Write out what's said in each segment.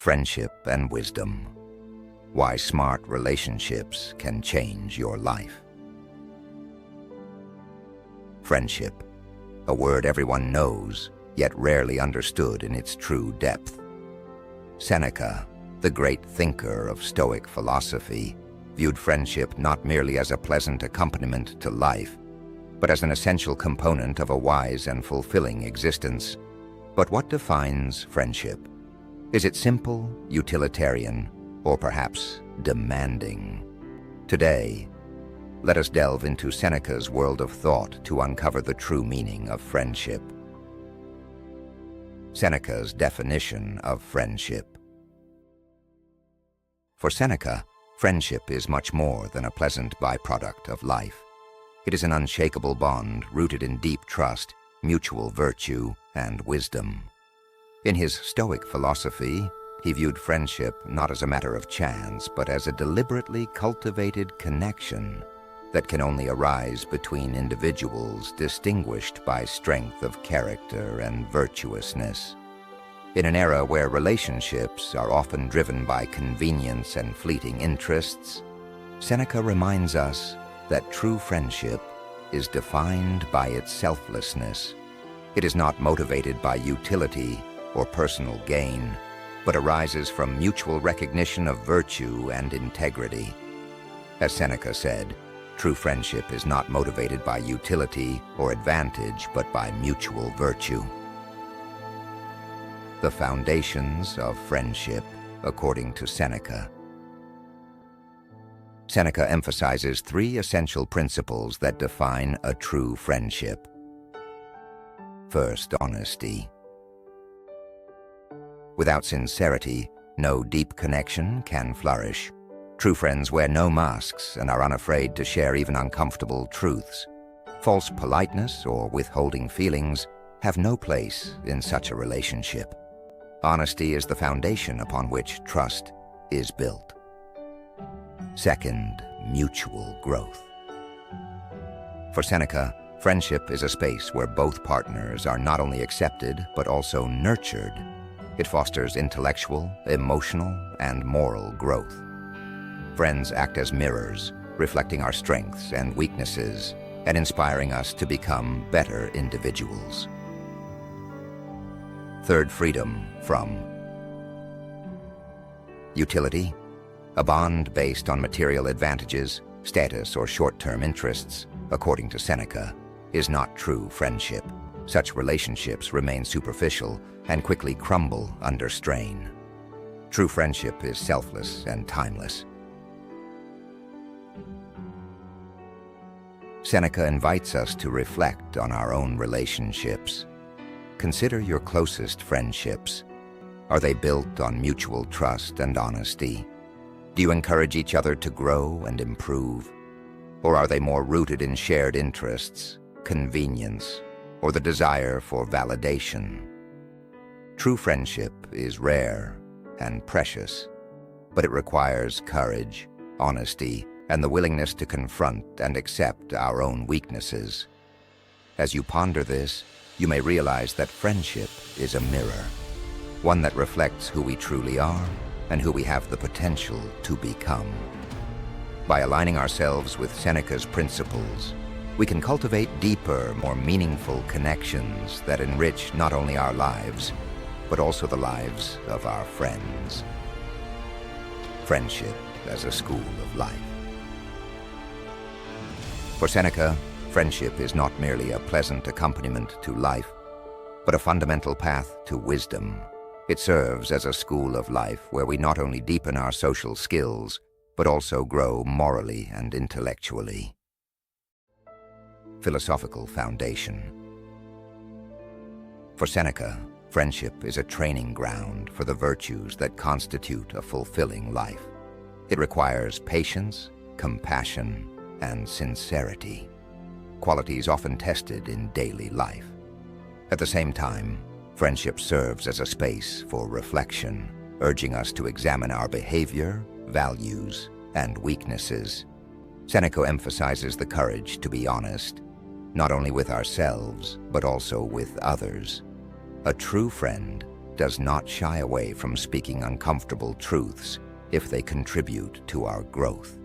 Friendship and wisdom. Why smart relationships can change your life. Friendship, a word everyone knows, yet rarely understood in its true depth. Seneca, the great thinker of Stoic philosophy, viewed friendship not merely as a pleasant accompaniment to life, but as an essential component of a wise and fulfilling existence. But what defines friendship? Is it simple, utilitarian, or perhaps demanding? Today, let us delve into Seneca's world of thought to uncover the true meaning of friendship. Seneca's definition of friendship. For Seneca, friendship is much more than a pleasant byproduct of life. It is an unshakable bond rooted in deep trust, mutual virtue, and wisdom. In his Stoic philosophy, he viewed friendship not as a matter of chance, but as a deliberately cultivated connection that can only arise between individuals distinguished by strength of character and virtuousness. In an era where relationships are often driven by convenience and fleeting interests, Seneca reminds us that true friendship is defined by its selflessness. It is not motivated by utility or personal gain, but arises from mutual recognition of virtue and integrity. As Seneca said, true friendship is not motivated by utility or advantage, but by mutual virtue. The foundations of friendship, according to Seneca. Seneca emphasizes three essential principles that define a true friendship. First, honesty. Without sincerity, no deep connection can flourish. True friends wear no masks and are unafraid to share even uncomfortable truths. False politeness or withholding feelings have no place in such a relationship. Honesty is the foundation upon which trust is built. Second, mutual growth. For Seneca, friendship is a space where both partners are not only accepted, but also nurtured. It fosters intellectual, emotional, and moral growth. Friends act as mirrors, reflecting our strengths and weaknesses, and inspiring us to become better individuals. Third, freedom from utility. A bond based on material advantages, status, or short-term interests, according to Seneca, is not true friendship. Such relationships remain superficial and quickly crumble under strain. True friendship is selfless and timeless. Seneca invites us to reflect on our own relationships. Consider your closest friendships. Are they built on mutual trust and honesty? Do you encourage each other to grow and improve? Or are they more rooted in shared interests, convenience, or the desire for validation? True friendship is rare and precious, but it requires courage, honesty, and the willingness to confront and accept our own weaknesses. As you ponder this, you may realize that friendship is a mirror, one that reflects who we truly are and who we have the potential to become. By aligning ourselves with Seneca's principles, we can cultivate deeper, more meaningful connections that enrich not only our lives, but also the lives of our friends. Friendship as a school of life. For Seneca, friendship is not merely a pleasant accompaniment to life, but a fundamental path to wisdom. It serves as a school of life where we not only deepen our social skills, but also grow morally and intellectually. Philosophical foundation. For Seneca, friendship is a training ground for the virtues that constitute a fulfilling life. It requires patience, compassion, and sincerity, qualities often tested in daily life. At the same time, friendship serves as a space for reflection, urging us to examine our behavior, values, and weaknesses. Seneca emphasizes the courage to be honest, not only with ourselves, but also with others. A true friend does not shy away from speaking uncomfortable truths if they contribute to our growth.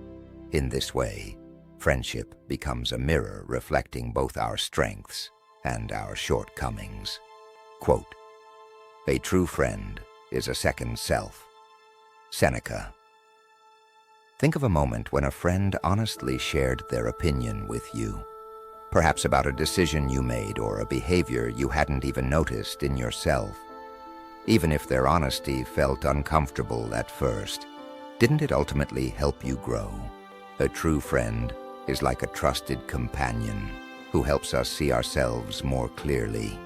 In this way, friendship becomes a mirror reflecting both our strengths and our shortcomings. Quote, "A true friend is a second self." Seneca. Think of a moment when a friend honestly shared their opinion with you, perhaps about a decision you made or a behavior you hadn't even noticed in yourself. Even if their honesty felt uncomfortable at first, didn't it ultimately help you grow? A true friend is like a trusted companion who helps us see ourselves more clearly.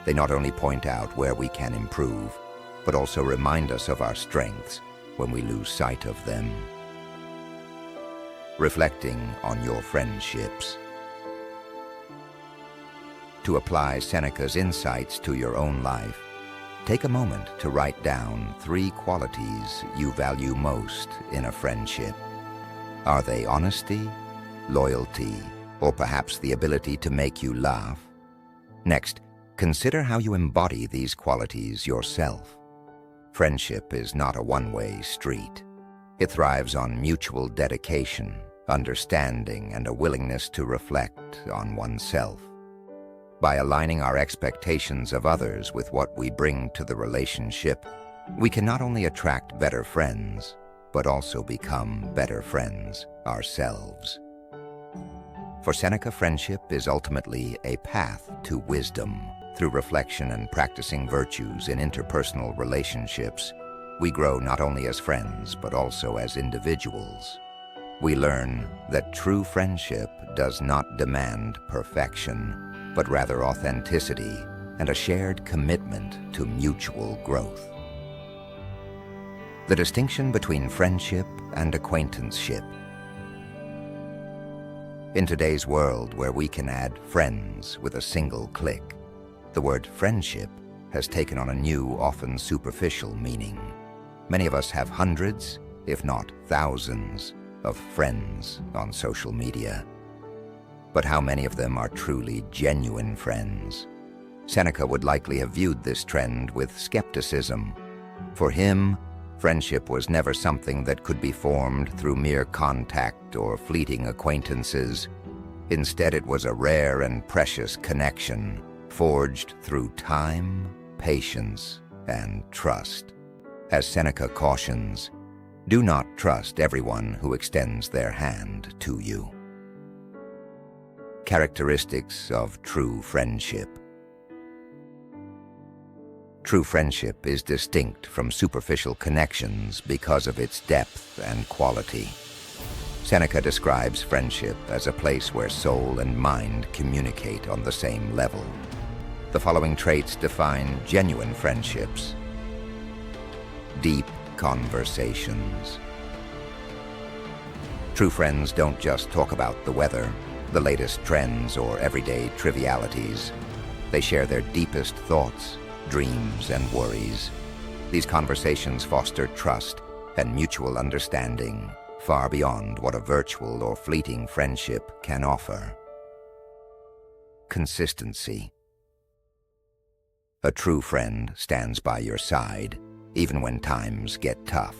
They not only point out where we can improve, but also remind us of our strengths when we lose sight of them. Reflecting on your friendships. To apply Seneca's insights to your own life, take a moment to write down 3 qualities you value most in a friendship. Are they honesty, loyalty, or perhaps the ability to make you laugh? Next, consider how you embody these qualities yourself. Friendship is not a one-way street. It thrives on mutual dedication, understanding, and a willingness to reflect on oneself. By aligning our expectations of others with what we bring to the relationship, we can not only attract better friends, but also become better friends ourselves. For Seneca, friendship is ultimately a path to wisdom. Through reflection and practicing virtues in interpersonal relationships, we grow not only as friends, but also as individuals. We learn that true friendship does not demand perfection, but rather authenticity and a shared commitment to mutual growth. The distinction between friendship and acquaintanceship. In today's world where we can add friends with a single click, the word friendship has taken on a new, often superficial meaning. Many of us have hundreds, if not thousands, of friends on social media. But how many of them are truly genuine friends? Seneca would likely have viewed this trend with skepticism. For him, friendship was never something that could be formed through mere contact or fleeting acquaintances. Instead, it was a rare and precious connection, forged through time, patience, and trust. As Seneca cautions, do not trust everyone who extends their hand to you. Characteristics of true friendship. True friendship is distinct from superficial connections because of its depth and quality. Seneca describes friendship as a place where soul and mind communicate on the same level. The following traits define genuine friendships. Deep conversations. True friends don't just talk about the weather, the latest trends, or everyday trivialities. They share their deepest thoughts, dreams, and worries. These conversations foster trust and mutual understanding, far beyond what a virtual or fleeting friendship can offer. Consistency. A true friend stands by your side, even when times get tough.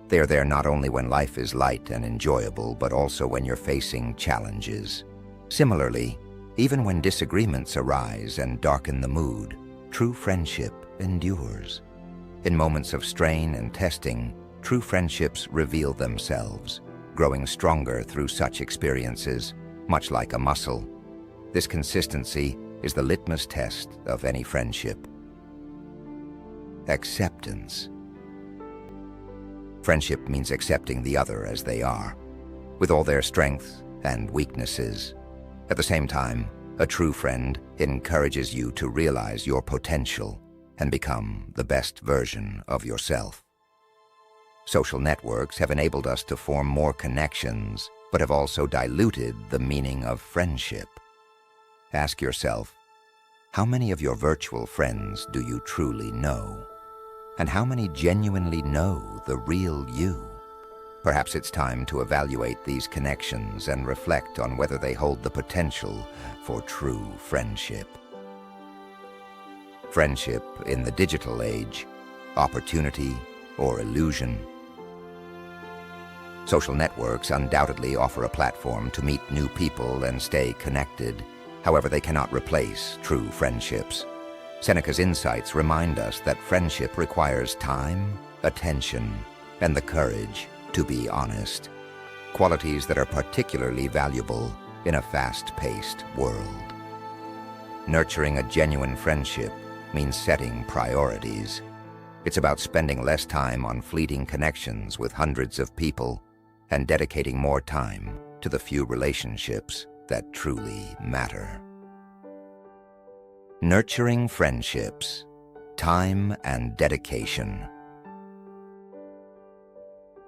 They are there not only when life is light and enjoyable, but also when you're facing challenges. Similarly, even when disagreements arise and darken the mood, true friendship endures. In moments of strain and testing, true friendships reveal themselves, growing stronger through such experiences, much like a muscle. This consistency is the litmus test of any friendship. Acceptance. Friendship means accepting the other as they are, with all their strengths and weaknesses. At the same time, a true friend encourages you to realize your potential and become the best version of yourself. Social networks have enabled us to form more connections, but have also diluted the meaning of friendship. Ask yourself, how many of your virtual friends do you truly know? And how many genuinely know the real you? Perhaps it's time to evaluate these connections and reflect on whether they hold the potential for true friendship. Friendship in the digital age, opportunity or illusion? Social networks undoubtedly offer a platform to meet new people and stay connected. However, they cannot replace true friendships. Seneca's insights remind us that friendship requires time, attention, and the courage to be honest, qualities that are particularly valuable in a fast-paced world. Nurturing a genuine friendship means setting priorities. It's about spending less time on fleeting connections with hundreds of people and dedicating more time to the few relationships that truly matter. Nurturing friendships, time and dedication.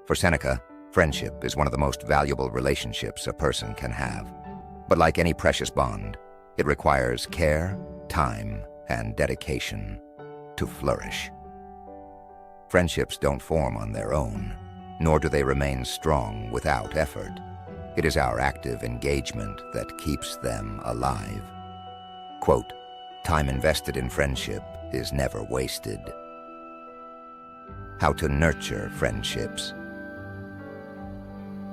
For Seneca, friendship is one of the most valuable relationships a person can have. But like any precious bond, it requires care, time, and dedication to flourish. Friendships don't form on their own, nor do they remain strong without effort. It is our active engagement that keeps them alive. Quote, "Time invested in friendship is never wasted." How to nurture friendships.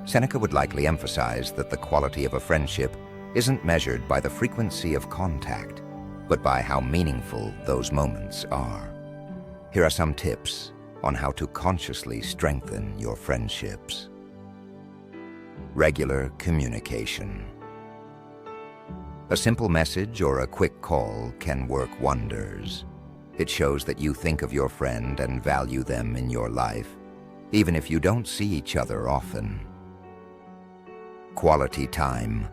Seneca would likely emphasize that the quality of a friendship isn't measured by the frequency of contact, but by how meaningful those moments are. Here are some tips on how to consciously strengthen your friendships. Regular communication. A simple message or a quick call can work wonders. It shows that you think of your friend and value them in your life, even if you don't see each other often. Quality time.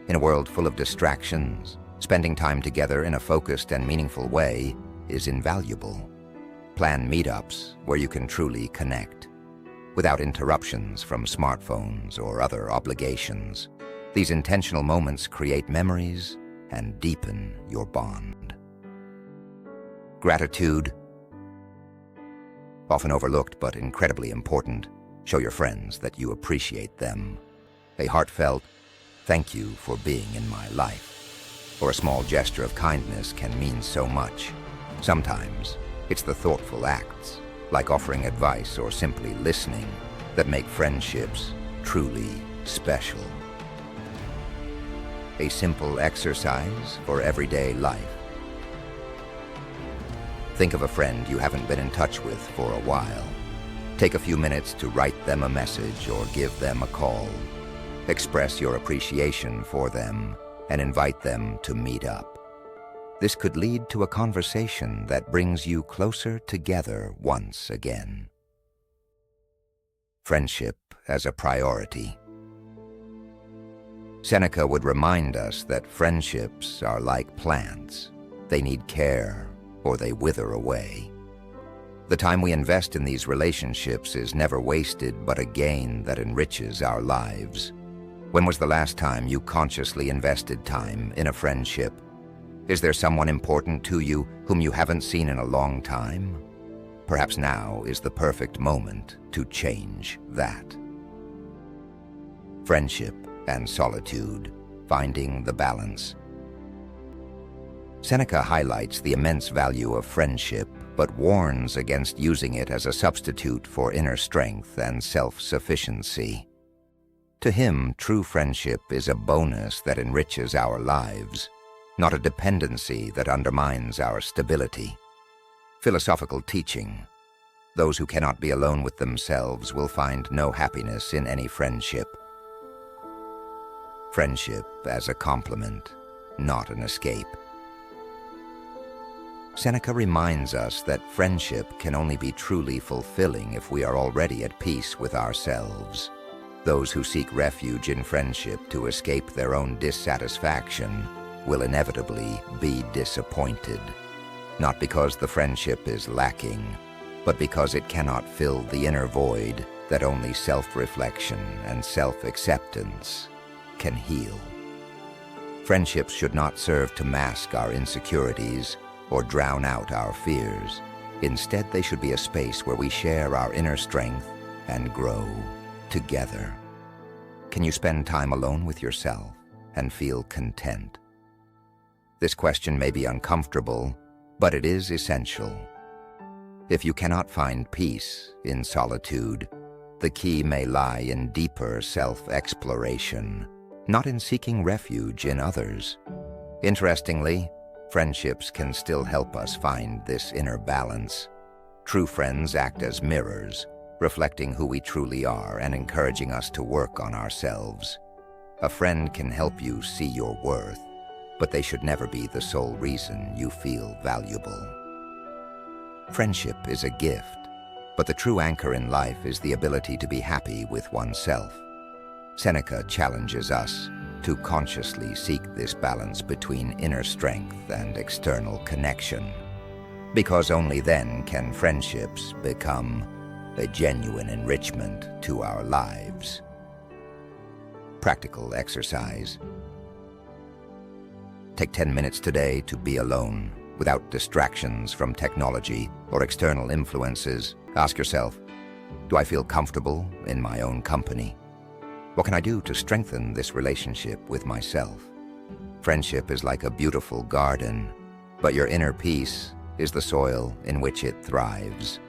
In a world full of distractions, spending time together in a focused and meaningful way is invaluable. Plan meetups where you can truly connect, without interruptions from smartphones or other obligations. These intentional moments create memories and deepen your bond. Gratitude. Often overlooked but incredibly important, show your friends that you appreciate them. A heartfelt, "Thank you for being in my life," or a small gesture of kindness can mean so much. Sometimes it's the thoughtful acts, like offering advice or simply listening, that make friendships truly special. A simple exercise for everyday life. Think of a friend you haven't been in touch with for a while. Take a few minutes to write them a message or give them a call. Express your appreciation for them and invite them to meet up. This could lead to a conversation that brings you closer together once again. Friendship as a priority. Seneca would remind us that friendships are like plants. They need care or they wither away. The time we invest in these relationships is never wasted, but a gain that enriches our lives. When was the last time you consciously invested time in a friendship? Is there someone important to you whom you haven't seen in a long time? Perhaps now is the perfect moment to change that. Friendship and solitude, finding the balance. Seneca highlights the immense value of friendship, but warns against using it as a substitute for inner strength and self-sufficiency. To him, true friendship is a bonus that enriches our lives, not a dependency that undermines our stability. Philosophical teaching. Those who cannot be alone with themselves will find no happiness in any friendship. Friendship as a complement, not an escape. Seneca reminds us that friendship can only be truly fulfilling if we are already at peace with ourselves. Those who seek refuge in friendship to escape their own dissatisfaction will inevitably be disappointed, not because the friendship is lacking, but because it cannot fill the inner void that only self-reflection and self-acceptance can heal. Friendships should not serve to mask our insecurities or drown out our fears. Instead, they should be a space where we share our inner strength and grow together. Can you spend time alone with yourself and feel content? This question may be uncomfortable, but it is essential. If you cannot find peace in solitude, the key may lie in deeper self-exploration, not in seeking refuge in others. Interestingly, friendships can still help us find this inner balance. True friends act as mirrors, reflecting who we truly are and encouraging us to work on ourselves. A friend can help you see your worth, but they should never be the sole reason you feel valuable. Friendship is a gift, but the true anchor in life is the ability to be happy with oneself. Seneca challenges us to consciously seek this balance between inner strength and external connection, because only then can friendships become a genuine enrichment to our lives. Practical exercise. Take 10 minutes today to be alone, without distractions from technology or external influences. Ask yourself, do I feel comfortable in my own company? What can I do to strengthen this relationship with myself? Friendship is like a beautiful garden, but your inner peace is the soil in which it thrives.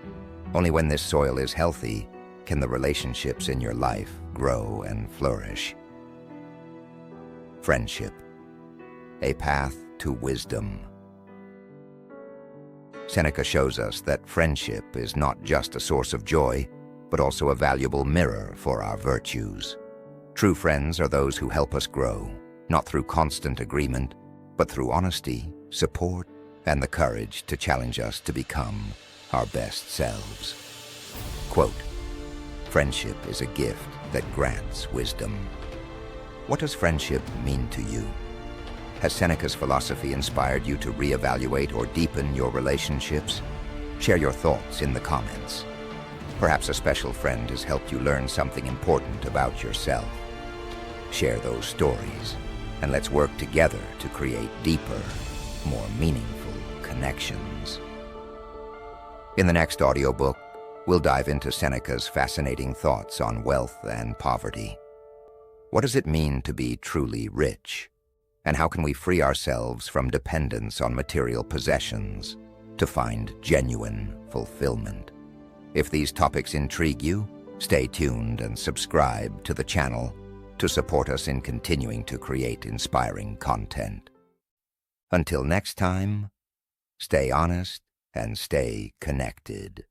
Only when this soil is healthy can the relationships in your life grow and flourish. Friendship, a path to wisdom. Seneca shows us that friendship is not just a source of joy, but also a valuable mirror for our virtues. True friends are those who help us grow, not through constant agreement, but through honesty, support, and the courage to challenge us to become our best selves. Quote, "Friendship is a gift that grants wisdom." What does friendship mean to you? Has Seneca's philosophy inspired you to reevaluate or deepen your relationships? Share your thoughts in the comments. Perhaps a special friend has helped you learn something important about yourself. Share those stories, and let's work together to create deeper, more meaningful connections. In the next audiobook, we'll dive into Seneca's fascinating thoughts on wealth and poverty. What does it mean to be truly rich? And how can we free ourselves from dependence on material possessions to find genuine fulfillment? If these topics intrigue you, stay tuned and subscribe to the channel to support us in continuing to create inspiring content. Until next time, stay honest and stay connected.